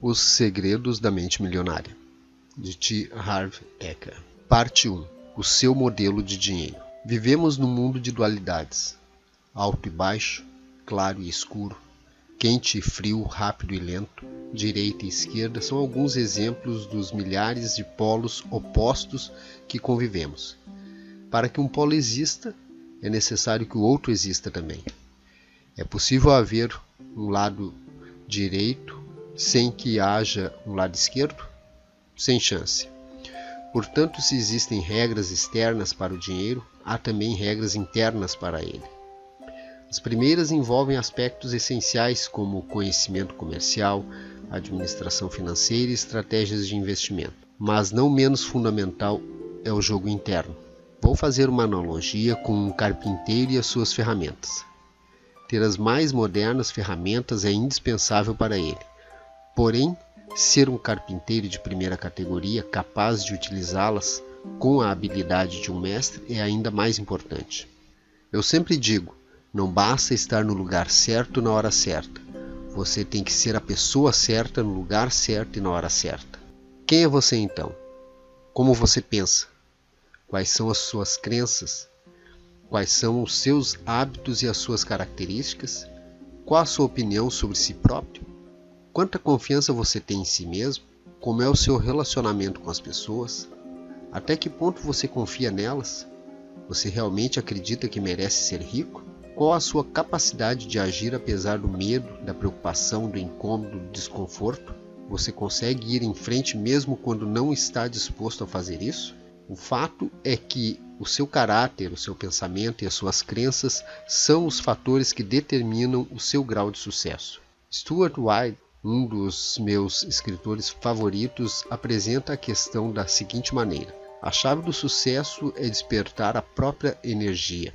Os Segredos da Mente Milionária, de T. Harv Eker. Parte 1. O seu modelo de dinheiro. Vivemos num mundo de dualidades. Alto e baixo, claro e escuro, quente e frio, rápido e lento, direita e esquerda são alguns exemplos dos milhares de polos opostos que convivemos. Para que um polo exista, é necessário que o outro exista também. É possível haver um lado direito sem que haja um lado esquerdo? Sem chance. Portanto, se existem regras externas para o dinheiro, há também regras internas para ele. As primeiras envolvem aspectos essenciais como conhecimento comercial, administração financeira e estratégias de investimento. Mas não menos fundamental é o jogo interno. Vou fazer uma analogia com um carpinteiro e as suas ferramentas. Ter as mais modernas ferramentas é indispensável para ele. Porém, ser um carpinteiro de primeira categoria capaz de utilizá-las com a habilidade de um mestre é ainda mais importante. Eu sempre digo, não basta estar no lugar certo na hora certa. Você tem que ser a pessoa certa no lugar certo e na hora certa. Quem é você então? Como você pensa? Quais são as suas crenças? Quais são os seus hábitos e as suas características? Qual a sua opinião sobre si próprio? Quanta confiança você tem em si mesmo? Como é o seu relacionamento com as pessoas? Até que ponto você confia nelas? Você realmente acredita que merece ser rico? Qual a sua capacidade de agir apesar do medo, da preocupação, do incômodo, do desconforto? Você consegue ir em frente mesmo quando não está disposto a fazer isso? O fato é que o seu caráter, o seu pensamento e as suas crenças são os fatores que determinam o seu grau de sucesso. Stuart White, um dos meus escritores favoritos, apresenta a questão da seguinte maneira: a chave do sucesso é despertar a própria energia,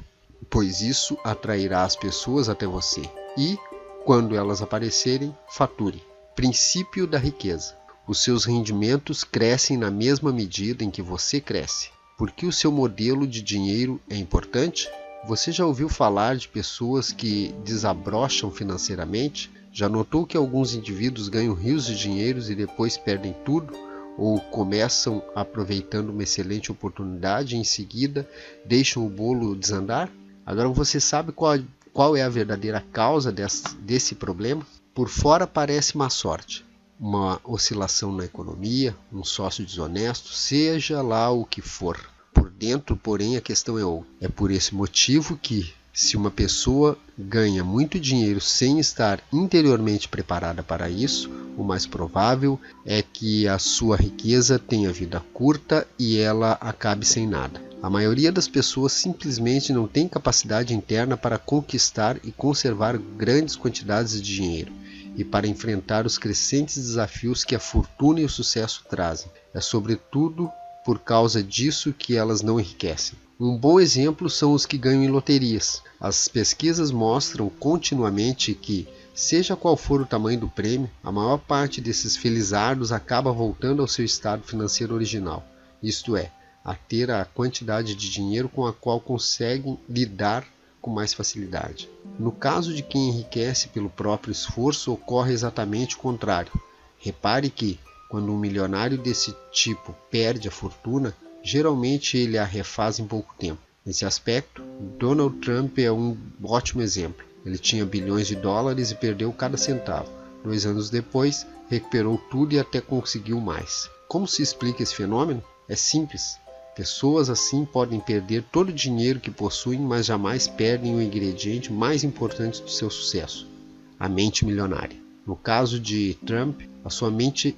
pois isso atrairá as pessoas até você e, quando elas aparecerem, fature. Princípio da riqueza. Os seus rendimentos crescem na mesma medida em que você cresce. Por que o seu modelo de dinheiro é importante? Você já ouviu falar de pessoas que desabrocham financeiramente? Já notou que alguns indivíduos ganham rios de dinheiros e depois perdem tudo? Ou começam aproveitando uma excelente oportunidade e em seguida deixam o bolo desandar? Agora você sabe qual é a verdadeira causa desse problema? Por fora parece má sorte, uma oscilação na economia, um sócio desonesto, seja lá o que for. Por dentro, porém, a questão é outra. É por esse motivo que, se uma pessoa ganha muito dinheiro sem estar interiormente preparada para isso, o mais provável é que a sua riqueza tenha vida curta e ela acabe sem nada. A maioria das pessoas simplesmente não tem capacidade interna para conquistar e conservar grandes quantidades de dinheiro e para enfrentar os crescentes desafios que a fortuna e o sucesso trazem. É sobretudo por causa disso que elas não enriquecem. Um bom exemplo são os que ganham em loterias. As pesquisas mostram continuamente que, seja qual for o tamanho do prêmio, a maior parte desses felizardos acaba voltando ao seu estado financeiro original, isto é, a ter a quantidade de dinheiro com a qual conseguem lidar com mais facilidade. No caso de quem enriquece pelo próprio esforço, ocorre exatamente o contrário. Repare que, quando um milionário desse tipo perde a fortuna, geralmente ele a refaz em pouco tempo. Nesse aspecto, Donald Trump é um ótimo exemplo. Ele tinha bilhões de dólares e perdeu cada centavo. 2 anos depois, recuperou tudo e até conseguiu mais. Como se explica esse fenômeno? É simples. Pessoas assim podem perder todo o dinheiro que possuem, mas jamais perdem o ingrediente mais importante do seu sucesso: a mente milionária. No caso de Trump, a sua mente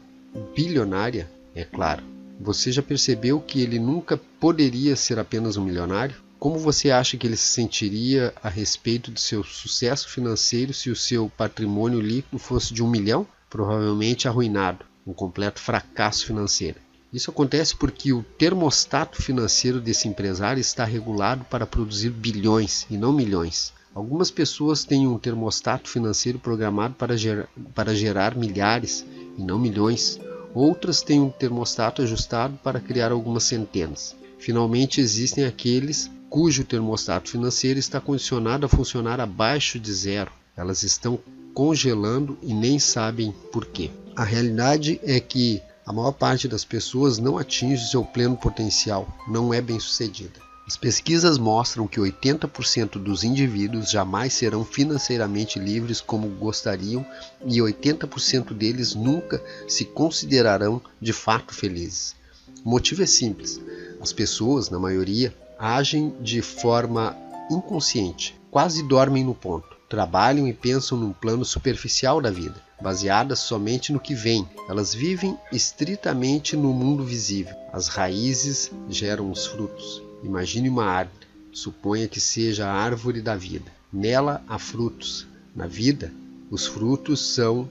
bilionária, é claro. Você já percebeu que ele nunca poderia ser apenas um milionário? Como você acha que ele se sentiria a respeito do seu sucesso financeiro se o seu patrimônio líquido fosse de 1 milhão? Provavelmente arruinado, um completo fracasso financeiro. Isso acontece porque o termostato financeiro desse empresário está regulado para produzir bilhões e não milhões. Algumas pessoas têm um termostato financeiro programado para gerar milhares e não milhões. Outras têm um termostato ajustado para criar algumas centenas. Finalmente, existem aqueles cujo termostato financeiro está condicionado a funcionar abaixo de zero. Elas estão congelando e nem sabem por quê. A realidade é que a maior parte das pessoas não atinge seu pleno potencial, não é bem-sucedida. As pesquisas mostram que 80% dos indivíduos jamais serão financeiramente livres como gostariam e 80% deles nunca se considerarão de fato felizes. O motivo é simples. As pessoas, na maioria, agem de forma inconsciente, quase dormem no ponto. Trabalham e pensam num plano superficial da vida, baseadas somente no que vem. Elas vivem estritamente no mundo visível. As raízes geram os frutos. Imagine uma árvore. Suponha que seja a árvore da vida. Nela há frutos. Na vida, os frutos são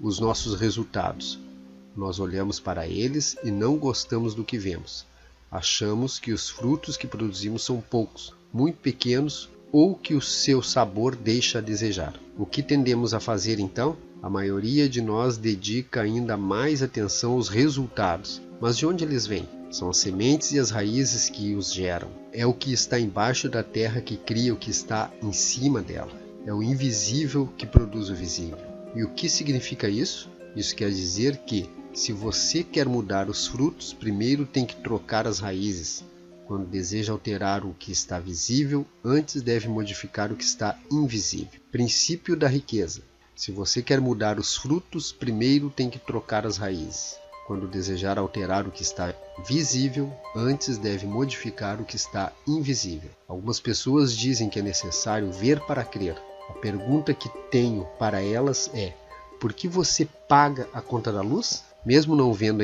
os nossos resultados. Nós olhamos para eles e não gostamos do que vemos. Achamos que os frutos que produzimos são poucos, muito pequenos, ou que o seu sabor deixa a desejar. O que tendemos a fazer então? A maioria de nós dedica ainda mais atenção aos resultados. Mas de onde eles vêm? São as sementes e as raízes que os geram. É o que está embaixo da terra que cria o que está em cima dela. É o invisível que produz o visível. E o que significa isso? Isso quer dizer que, se você quer mudar os frutos, primeiro tem que trocar as raízes. Quando deseja alterar o que está visível, antes deve modificar o que está invisível. Princípio da riqueza. Se você quer mudar os frutos, primeiro tem que trocar as raízes. Quando desejar alterar o que está visível, antes deve modificar o que está invisível. Algumas pessoas dizem que é necessário ver para crer. A pergunta que tenho para elas é: por que você paga a conta da luz? Mesmo não vendo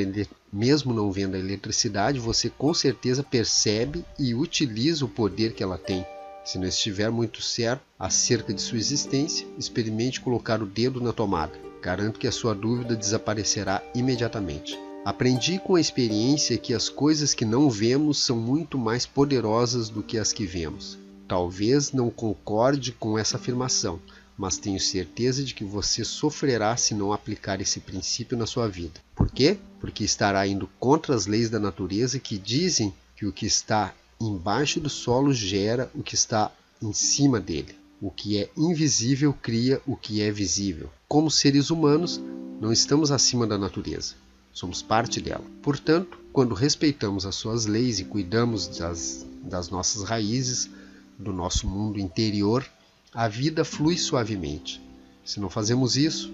a eletricidade, você com certeza percebe e utiliza o poder que ela tem. Se não estiver muito certo acerca de sua existência, experimente colocar o dedo na tomada. Garanto que a sua dúvida desaparecerá imediatamente. Aprendi com a experiência que as coisas que não vemos são muito mais poderosas do que as que vemos. Talvez não concorde com essa afirmação, mas tenho certeza de que você sofrerá se não aplicar esse princípio na sua vida. Por quê? Porque estará indo contra as leis da natureza que dizem que o que está embaixo do solo gera o que está em cima dele. O que é invisível cria o que é visível. Como seres humanos, não estamos acima da natureza. Somos parte dela. Portanto, quando respeitamos as suas leis e cuidamos das nossas raízes, do nosso mundo interior, a vida flui suavemente. Se não fazemos isso,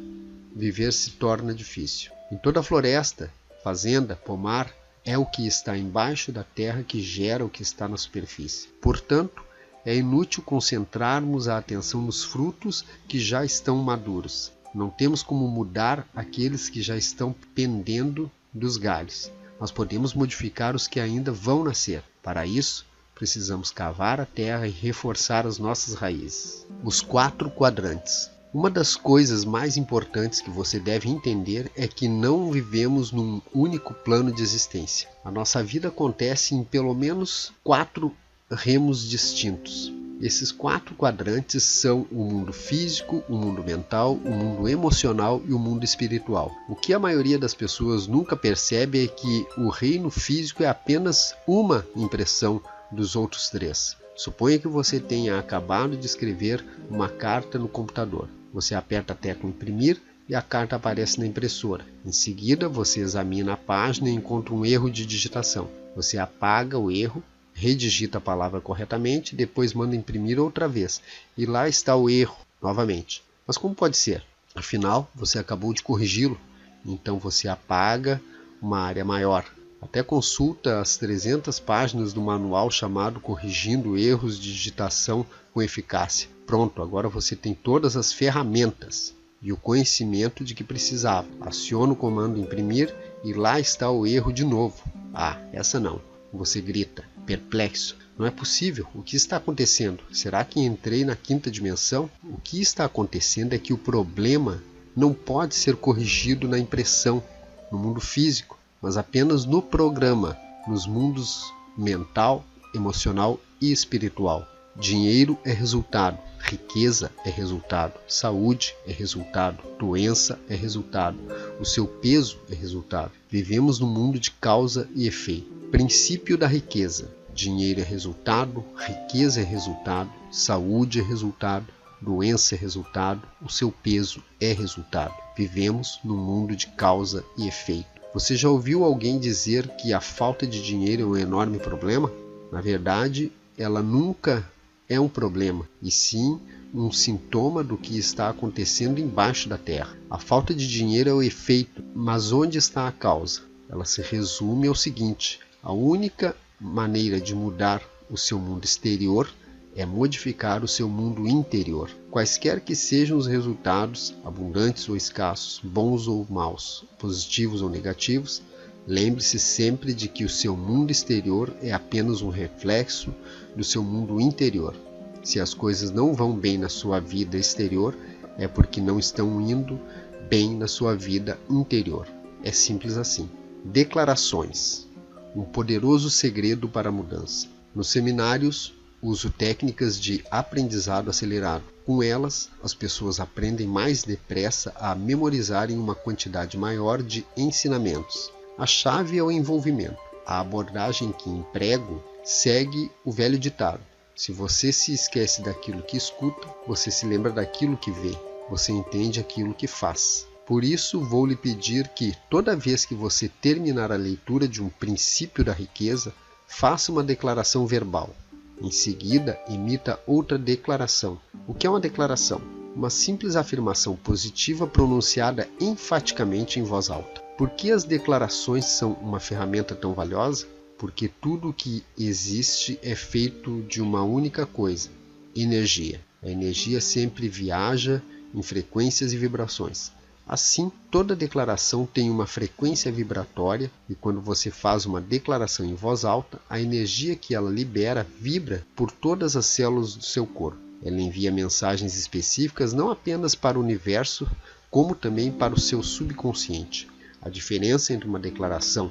viver se torna difícil. Em toda floresta, fazenda, pomar, é o que está embaixo da terra que gera o que está na superfície. Portanto, é inútil concentrarmos a atenção nos frutos que já estão maduros. Não temos como mudar aqueles que já estão pendendo dos galhos, mas podemos modificar os que ainda vão nascer. Para isso, precisamos cavar a terra e reforçar as nossas raízes. Os 4 quadrantes. Uma das coisas mais importantes que você deve entender é que não vivemos num único plano de existência. A nossa vida acontece em pelo menos 4 remos distintos. Esses 4 quadrantes são o mundo físico, o mundo mental, o mundo emocional e o mundo espiritual. O que a maioria das pessoas nunca percebe é que o reino físico é apenas uma impressão dos outros 3. Suponha que você tenha acabado de escrever uma carta no computador. Você aperta a tecla imprimir e a carta aparece na impressora. Em seguida, você examina a página e encontra um erro de digitação. Você apaga o erro, redigita a palavra corretamente, depois manda imprimir outra vez. E lá está o erro, novamente. Mas como pode ser? Afinal, você acabou de corrigi-lo. Então você apaga uma área maior. Até consulta as 300 páginas do manual chamado Corrigindo Erros de Digitação com Eficácia. Pronto, agora você tem todas as ferramentas e o conhecimento de que precisava. Aciona o comando imprimir e lá está o erro de novo. Ah, essa não. Você grita, perplexo. Não é possível. O que está acontecendo? Será que entrei na 5ª dimensão? O que está acontecendo é que o problema não pode ser corrigido na impressão, no mundo físico, mas apenas no programa, nos mundos mental, emocional e espiritual. Dinheiro é resultado, riqueza é resultado, saúde é resultado, doença é resultado, o seu peso é resultado. Vivemos num mundo de causa e efeito. Princípio da riqueza. Dinheiro é resultado, riqueza é resultado, saúde é resultado, doença é resultado, o seu peso é resultado. Vivemos num mundo de causa e efeito. Você já ouviu alguém dizer que a falta de dinheiro é um enorme problema? Na verdade, ela nunca é um problema, e sim um sintoma do que está acontecendo embaixo da terra. A falta de dinheiro é o efeito, mas onde está a causa? Ela se resume ao seguinte: a única maneira de mudar o seu mundo exterior é modificar o seu mundo interior. Quaisquer que sejam os resultados, abundantes ou escassos, bons ou maus, positivos ou negativos, lembre-se sempre de que o seu mundo exterior é apenas um reflexo do seu mundo interior. Se as coisas não vão bem na sua vida exterior, é porque não estão indo bem na sua vida interior. É simples assim. Declarações. Um poderoso segredo para a mudança. Nos seminários, uso técnicas de aprendizado acelerado. Com elas, as pessoas aprendem mais depressa a memorizarem uma quantidade maior de ensinamentos. A chave é o envolvimento. A abordagem que emprego segue o velho ditado: se você se esquece daquilo que escuta, você se lembra daquilo que vê, você entende aquilo que faz. Por isso, vou lhe pedir que, toda vez que você terminar a leitura de um princípio da riqueza, faça uma declaração verbal. Em seguida, emita outra declaração. O que é uma declaração? Uma simples afirmação positiva pronunciada enfaticamente em voz alta. Por que as declarações são uma ferramenta tão valiosa? Porque tudo o que existe é feito de uma única coisa: energia. A energia sempre viaja em frequências e vibrações. Assim, toda declaração tem uma frequência vibratória, e quando você faz uma declaração em voz alta, a energia que ela libera vibra por todas as células do seu corpo. Ela envia mensagens específicas não apenas para o universo, como também para o seu subconsciente. A diferença entre uma declaração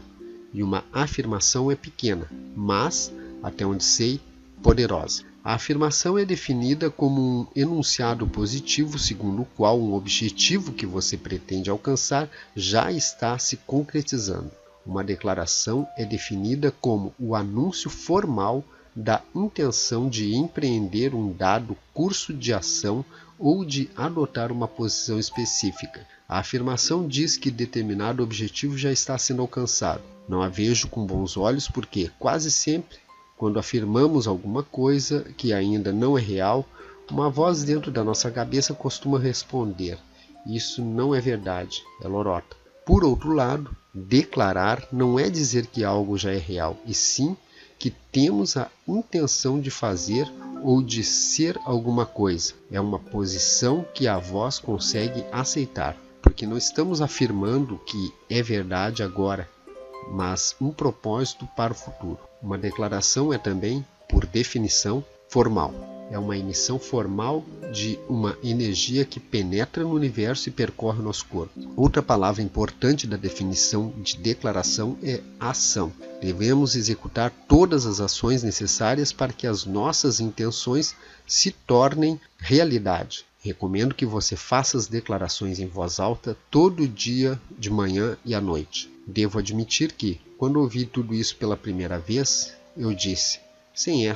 e uma afirmação é pequena, mas, até onde sei, poderosa. A afirmação é definida como um enunciado positivo segundo o qual um objetivo que você pretende alcançar já está se concretizando. Uma declaração é definida como o anúncio formal da intenção de empreender um dado curso de ação ou de adotar uma posição específica. A afirmação diz que determinado objetivo já está sendo alcançado. Não a vejo com bons olhos porque, quase sempre, quando afirmamos alguma coisa que ainda não é real, uma voz dentro da nossa cabeça costuma responder: isso não é verdade, é lorota. Por outro lado, declarar não é dizer que algo já é real, e sim que temos a intenção de fazer ou de ser alguma coisa. É uma posição que a voz consegue aceitar, porque não estamos afirmando que é verdade agora, mas um propósito para o futuro. Uma declaração é também, por definição, formal. É uma emissão formal de uma energia que penetra no universo e percorre o nosso corpo. Outra palavra importante da definição de declaração é ação. Devemos executar todas as ações necessárias para que as nossas intenções se tornem realidade. Recomendo que você faça as declarações em voz alta todo dia, de manhã e à noite. Devo admitir que, quando ouvi tudo isso pela primeira vez, eu disse: sem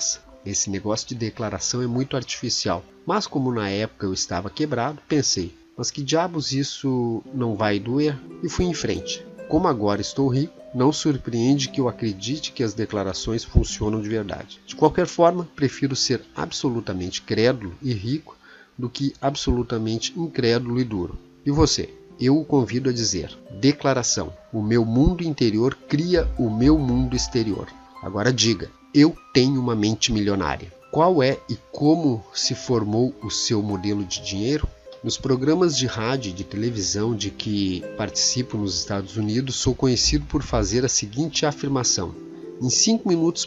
esse negócio de declaração é muito artificial. Mas como na época eu estava quebrado, pensei: mas que diabos, isso não vai doer? E fui em frente. Como agora estou rico, não surpreende que eu acredite que as declarações funcionam de verdade. De qualquer forma, prefiro ser absolutamente crédulo e rico do que absolutamente incrédulo e duro. E você? Eu o convido a dizer: declaração. O meu mundo interior cria o meu mundo exterior. Agora diga: eu tenho uma mente milionária. Qual é e como se formou o seu modelo de dinheiro? Nos programas de rádio e de televisão de que participo nos Estados Unidos, sou conhecido por fazer a seguinte afirmação: em 5 minutos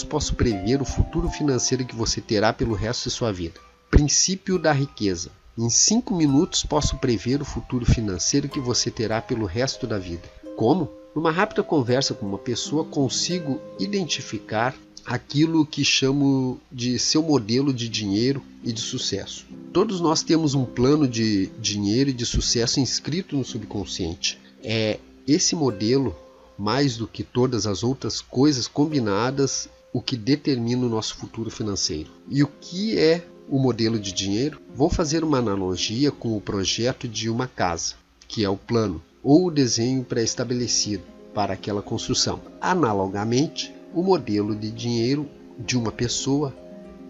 posso prever o futuro financeiro que você terá pelo resto de sua vida. Princípio da riqueza. Em 5 minutos posso prever o futuro financeiro que você terá pelo resto da vida. Como? Numa rápida conversa com uma pessoa, consigo identificar aquilo que chamo de seu modelo de dinheiro e de sucesso. Todos nós temos um plano de dinheiro e de sucesso inscrito no subconsciente. É esse modelo, mais do que todas as outras coisas combinadas, o que determina o nosso futuro financeiro. E o que é o modelo de dinheiro? Vou fazer uma analogia com o projeto de uma casa, que é o plano, ou o desenho pré-estabelecido para aquela construção. Analogamente, o modelo de dinheiro de uma pessoa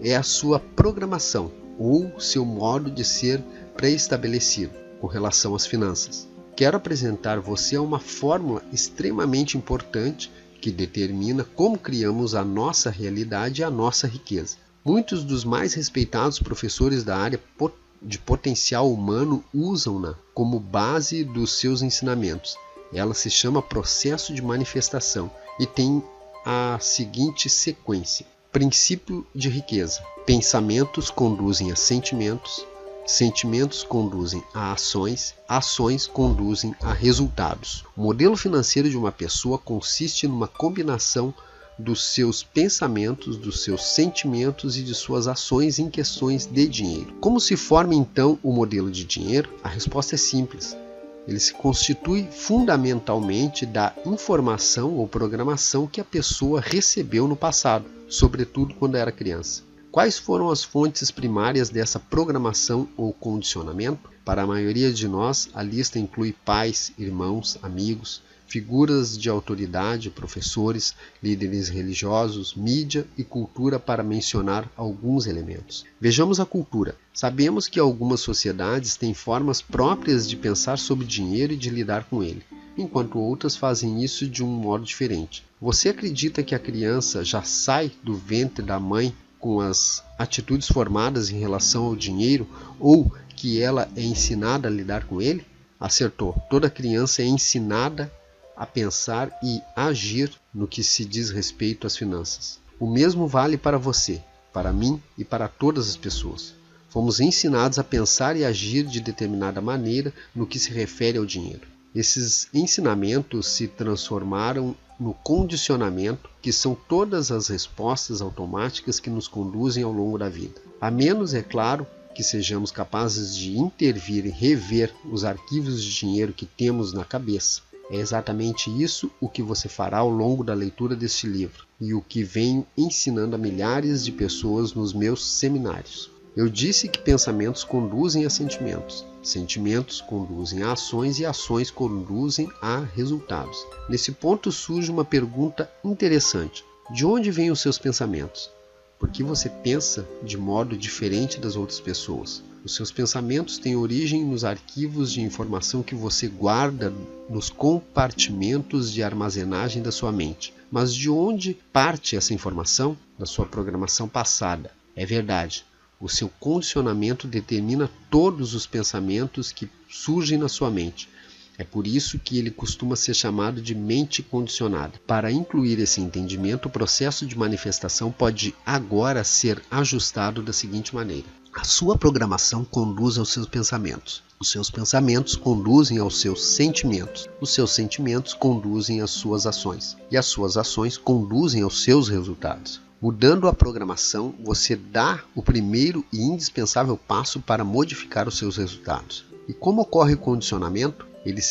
é a sua programação, ou seu modo de ser pré-estabelecido com relação às finanças. Quero apresentar você a uma fórmula extremamente importante que determina como criamos a nossa realidade e a nossa riqueza. Muitos dos mais respeitados professores da área de potencial humano usam-na como base dos seus ensinamentos. Ela se chama processo de manifestação e tem a seguinte sequência: princípio de riqueza. Pensamentos conduzem a sentimentos, sentimentos conduzem a ações, ações conduzem a resultados. O modelo financeiro de uma pessoa consiste numa combinação dos seus pensamentos, dos seus sentimentos e de suas ações em questões de dinheiro. Como se forma então o modelo de dinheiro? A resposta é simples. Ele se constitui fundamentalmente da informação ou programação que a pessoa recebeu no passado, sobretudo quando era criança. Quais foram as fontes primárias dessa programação ou condicionamento? Para a maioria de nós, a lista inclui pais, irmãos, amigos, figuras de autoridade, professores, líderes religiosos, mídia e cultura, para mencionar alguns elementos. Vejamos a cultura. Sabemos que algumas sociedades têm formas próprias de pensar sobre dinheiro e de lidar com ele, enquanto outras fazem isso de um modo diferente. Você acredita que a criança já sai do ventre da mãe com as atitudes formadas em relação ao dinheiro, ou que ela é ensinada a lidar com ele? Acertou. Toda criança é ensinada a pensar e agir no que se diz respeito às finanças. O mesmo vale para você, para mim e para todas as pessoas. Fomos ensinados a pensar e agir de determinada maneira no que se refere ao dinheiro. Esses ensinamentos se transformaram no condicionamento, que são todas as respostas automáticas que nos conduzem ao longo da vida. A menos, é claro, que sejamos capazes de intervir e rever os arquivos de dinheiro que temos na cabeça. É exatamente isso o que você fará ao longo da leitura deste livro e o que venho ensinando a milhares de pessoas nos meus seminários. Eu disse que pensamentos conduzem a sentimentos, sentimentos conduzem a ações e ações conduzem a resultados. Nesse ponto surge uma pergunta interessante: de onde vêm os seus pensamentos? Por que você pensa de modo diferente das outras pessoas? Os seus pensamentos têm origem nos arquivos de informação que você guarda nos compartimentos de armazenagem da sua mente. Mas de onde parte essa informação? Da sua programação passada. É verdade. O seu condicionamento determina todos os pensamentos que surgem na sua mente. É por isso que ele costuma ser chamado de mente condicionada. Para incluir esse entendimento, o processo de manifestação pode agora ser ajustado da seguinte maneira: a sua programação conduz aos seus pensamentos. Os seus pensamentos conduzem aos seus sentimentos. Os seus sentimentos conduzem às suas ações. E as suas ações conduzem aos seus resultados. Mudando a programação, você dá o primeiro e indispensável passo para modificar os seus resultados. E como ocorre o condicionamento? Ele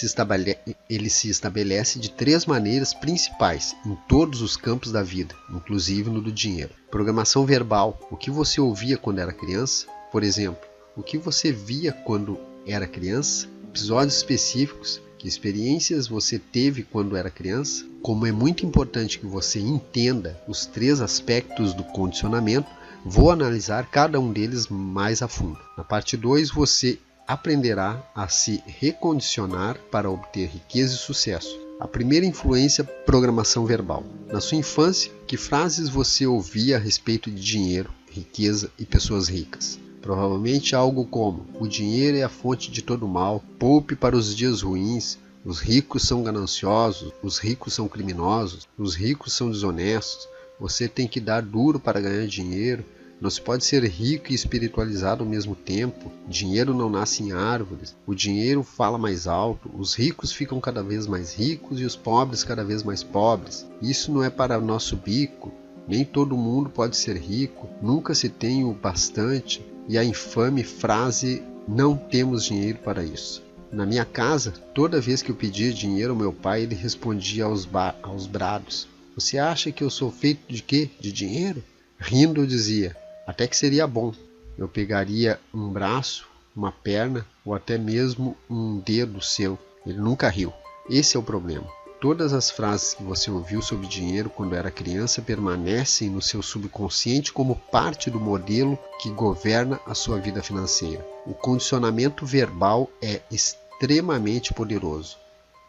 se estabelece de 3 maneiras principais em todos os campos da vida, inclusive no do dinheiro. Programação verbal: o que você ouvia quando era criança? Por exemplo, o que você via quando era criança? Episódios específicos: que experiências você teve quando era criança? Como é muito importante que você entenda os 3 aspectos do condicionamento, vou analisar cada um deles mais a fundo. Na parte 2, você aprenderá a se recondicionar para obter riqueza e sucesso. A primeira influência: programação verbal. Na sua infância, que frases você ouvia a respeito de dinheiro, riqueza e pessoas ricas? Provavelmente algo como: o dinheiro é a fonte de todo mal, poupe para os dias ruins, os ricos são gananciosos, os ricos são criminosos, os ricos são desonestos, você tem que dar duro para ganhar dinheiro, não se pode ser rico e espiritualizado ao mesmo tempo, dinheiro não nasce em árvores, o dinheiro fala mais alto, os ricos ficam cada vez mais ricos e os pobres cada vez mais pobres. Isso não é para nosso bico, nem todo mundo pode ser rico, nunca se tem o bastante, e a infame frase: não temos dinheiro para isso. Na minha casa, toda vez que eu pedia dinheiro ao meu pai, ele respondia aos brados: você acha que eu sou feito de quê? De dinheiro? Rindo eu dizia: até que seria bom. eu pegaria um braço, uma perna ou até mesmo um dedo seu. Ele nunca riu. Esse é o problema. Todas as frases que você ouviu sobre dinheiro quando era criança permanecem no seu subconsciente como parte do modelo que governa a sua vida financeira. O condicionamento verbal é extremamente poderoso.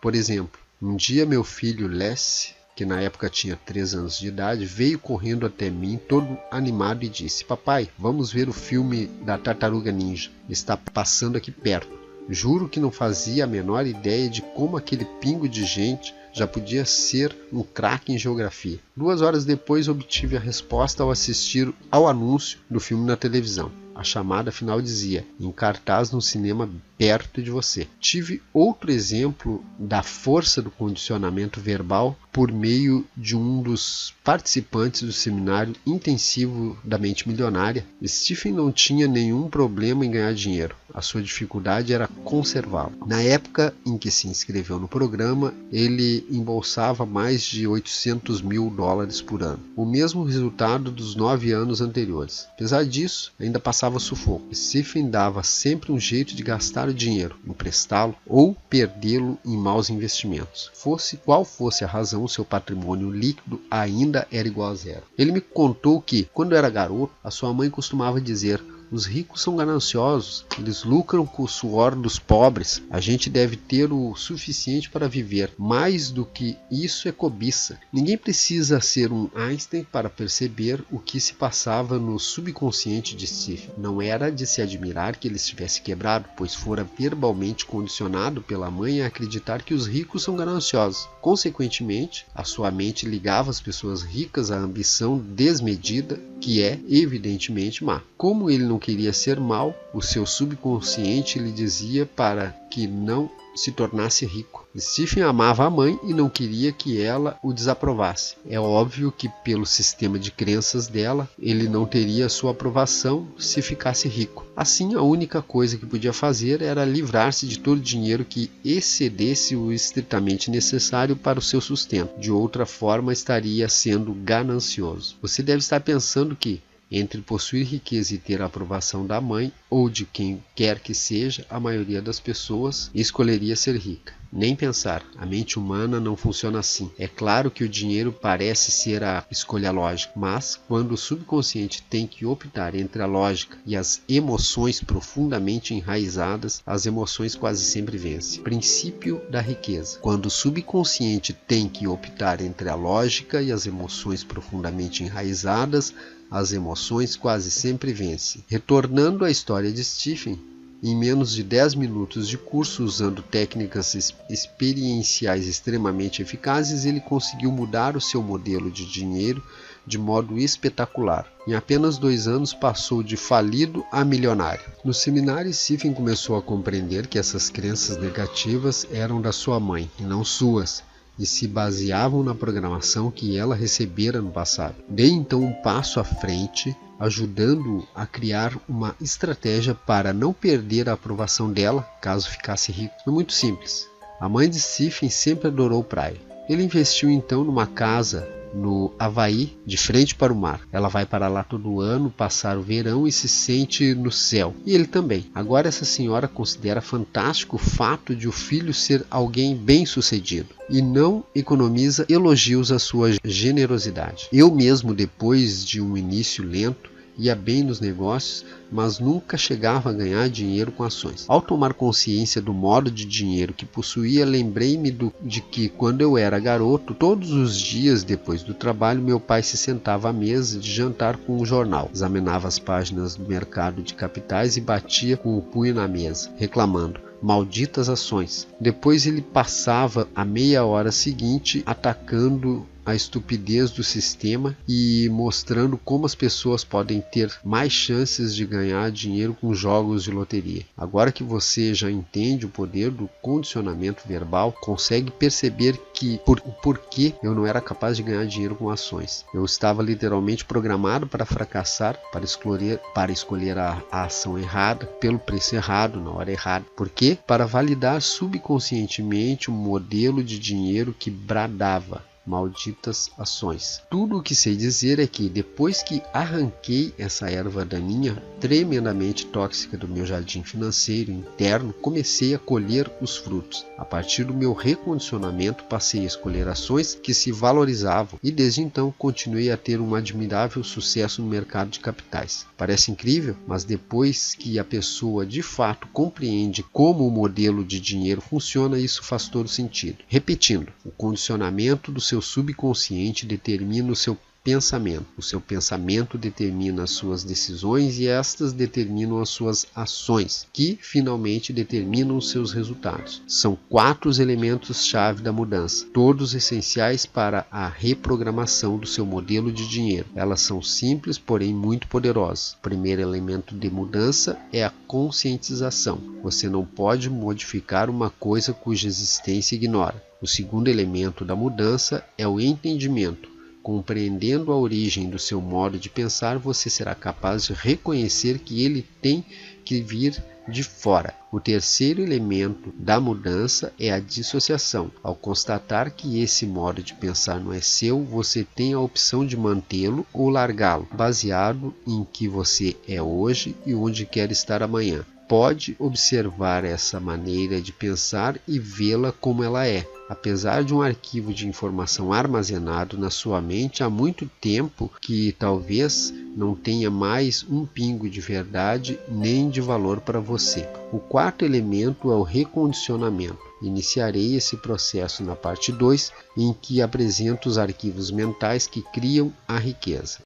Por exemplo, um dia meu filho Les, que na época tinha 3 anos de idade, veio correndo até mim todo animado e disse: "Papai, vamos ver o filme da Tartaruga Ninja. Está passando aqui perto." Juro que não fazia a menor ideia de como aquele pingo de gente já podia ser um craque em geografia. 2 horas depois obtive a resposta ao assistir ao anúncio do filme na televisão. A chamada final dizia: "Em cartaz no cinema perto de você." Tive outro exemplo da força do condicionamento verbal por meio de um dos participantes do seminário intensivo da mente milionária. Stephen não tinha nenhum problema em ganhar dinheiro. A sua dificuldade era conservá-lo. Na época em que se inscreveu no programa, ele embolsava mais de $800 mil por ano. O mesmo resultado dos 9 anos anteriores. Apesar disso, ainda passava sufoco. Stephen dava sempre um jeito de gastar o dinheiro, emprestá-lo ou perdê-lo em maus investimentos. Fosse qual fosse a razão, seu patrimônio líquido ainda era igual a zero. Ele me contou que, quando era garoto, a sua mãe costumava dizer: "Os ricos são gananciosos, eles lucram com o suor dos pobres. A gente deve ter o suficiente para viver. Mais do que isso é cobiça." Ninguém precisa ser um Einstein para perceber o que se passava no subconsciente de Stephen. Não era de se admirar que ele estivesse quebrado, pois fora verbalmente condicionado pela mãe a acreditar que os ricos são gananciosos. Consequentemente, a sua mente ligava as pessoas ricas à ambição desmedida, que é evidentemente má. Como ele não queria ser mau, o seu subconsciente lhe dizia para que não se tornasse rico. Stephen amava a mãe e não queria que ela o desaprovasse. É óbvio que, pelo sistema de crenças dela, ele não teria sua aprovação se ficasse rico. Assim, a única coisa que podia fazer era livrar-se de todo o dinheiro que excedesse o estritamente necessário para o seu sustento. De outra forma, estaria sendo ganancioso. Você deve estar pensando que, entre possuir riqueza e ter a aprovação da mãe ou de quem quer que seja, a maioria das pessoas escolheria ser rica. Nem pensar, a mente humana não funciona assim. É claro que o dinheiro parece ser a escolha lógica, mas quando o subconsciente tem que optar entre a lógica e as emoções profundamente enraizadas, as emoções quase sempre vencem. Princípio da riqueza. Quando o subconsciente tem que optar entre a lógica e as emoções profundamente enraizadas, as emoções quase sempre vencem. Retornando à história de Stephen, em menos de 10 minutos de curso, usando técnicas experienciais extremamente eficazes, ele conseguiu mudar o seu modelo de dinheiro de modo espetacular. Em apenas 2 anos passou de falido a milionário. No seminário, Stephen começou a compreender que essas crenças negativas eram da sua mãe e não suas, e se baseavam na programação que ela recebera no passado. Dei então um passo à frente, ajudando-o a criar uma estratégia para não perder a aprovação dela caso ficasse rico. Foi muito simples. A mãe de Stephen sempre adorou praia. Ele investiu então numa casa no Havaí, de frente para o mar. Ela vai para lá todo ano, passar o verão e se sente no céu. E ele também. Agora essa senhora considera fantástico o fato de o filho ser alguém bem-sucedido e não economiza elogios à sua generosidade. Eu mesmo, depois de um início lento, ia bem nos negócios, mas nunca chegava a ganhar dinheiro com ações. Ao tomar consciência do modo de dinheiro que possuía, lembrei-me de que, quando eu era garoto, todos os dias depois do trabalho, meu pai se sentava à mesa de jantar com um jornal, examinava as páginas do mercado de capitais e batia com o punho na mesa, reclamando: "Malditas ações." Depois ele passava a meia hora seguinte atacando a estupidez do sistema e mostrando como as pessoas podem ter mais chances de ganhar dinheiro com jogos de loteria. Agora que você já entende o poder do condicionamento verbal, consegue perceber que o porquê eu não era capaz de ganhar dinheiro com ações. Eu estava literalmente programado para fracassar, para escolher a ação errada, pelo preço errado, na hora errada. Por quê? Para validar subconscientemente um modelo de dinheiro que bradava: "Malditas ações." Tudo o que sei dizer é que, depois que arranquei essa erva daninha, tremendamente tóxica do meu jardim financeiro interno, comecei a colher os frutos. A partir do meu recondicionamento, passei a escolher ações que se valorizavam e desde então continuei a ter um admirável sucesso no mercado de capitais. Parece incrível, mas depois que a pessoa de fato compreende como o modelo de dinheiro funciona, isso faz todo sentido. Repetindo, o condicionamento do seu subconsciente determina o seu pensamento determina as suas decisões e estas determinam as suas ações, que finalmente determinam os seus resultados. São 4 os elementos-chave da mudança, todos essenciais para a reprogramação do seu modelo de dinheiro. Elas são simples, porém muito poderosas. O primeiro elemento de mudança é a conscientização. Você não pode modificar uma coisa cuja existência ignora. O segundo elemento da mudança é o entendimento. Compreendendo a origem do seu modo de pensar, você será capaz de reconhecer que ele tem que vir de fora. O terceiro elemento da mudança é a dissociação. Ao constatar que esse modo de pensar não é seu, você tem a opção de mantê-lo ou largá-lo, baseado em que você é hoje e onde quer estar amanhã. Pode observar essa maneira de pensar e vê-la como ela é. Apesar de um arquivo de informação armazenado na sua mente há muito tempo que talvez não tenha mais um pingo de verdade nem de valor para você. O quarto elemento é o recondicionamento. Iniciarei esse processo na parte 2, em que apresento os arquivos mentais que criam a riqueza.